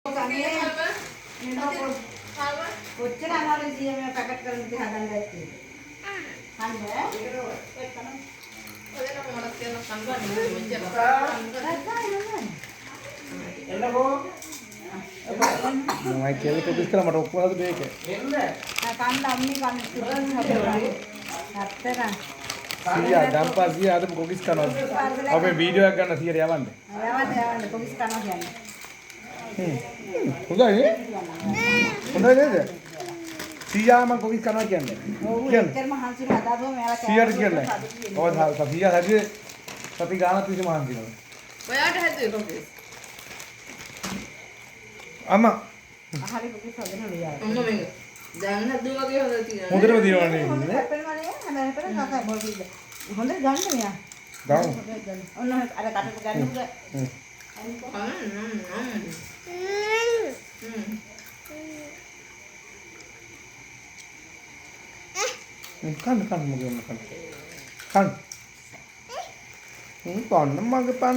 කොච්චර අමාරුද මේ පැකට් කරන ඉතින් හදන්න ඇත්තේ. හරිද? ඔතන මොනවද කියන සංගානේ මෙච්චර. එන්නකෝ. මම කියලා කොපිස් කරලා මට ඔක්කොම හදු මේක. එන්න. කන්න අම්මි කන්න තිබුණ හැබැයි. අත්තර. සියා ගම්පා සියා අද කොපිස් කරනවා. අපේ වීඩියෝ එකක් ගන්න 100ට යවන්න. යවන්න කොපිස් කරනවා කියන්නේ. හොඳයි නේ? හොඳයි නේද? සියා මම කොපිස් කරනවා කියන්නේ. ඔව් එච්චරම හංසින හදාපුවම එයාලා සියාට කියන්නේ. ඔව් සියා හැදුවේ සති ගානක් තිස්සේ මහන්සිනවා. ඔයාට හැදුවේ කොපිස්. අම්මා අහලි කොපිස් හදන්න ලියා. අම්මා මේක දැන් හදුවා වගේ හොඳ තියෙනවා. හොඳටම තියෙනවනේ නේ. හැපෙන වලේ හැබැයි හැපෙන කකා බෝල් කිව්ද. හොඳට ගන්න මෙයා. ගමු. ඔන්න අර කටට ගන්නද. කන්න මගේ කන්න කන්න මගේ පාන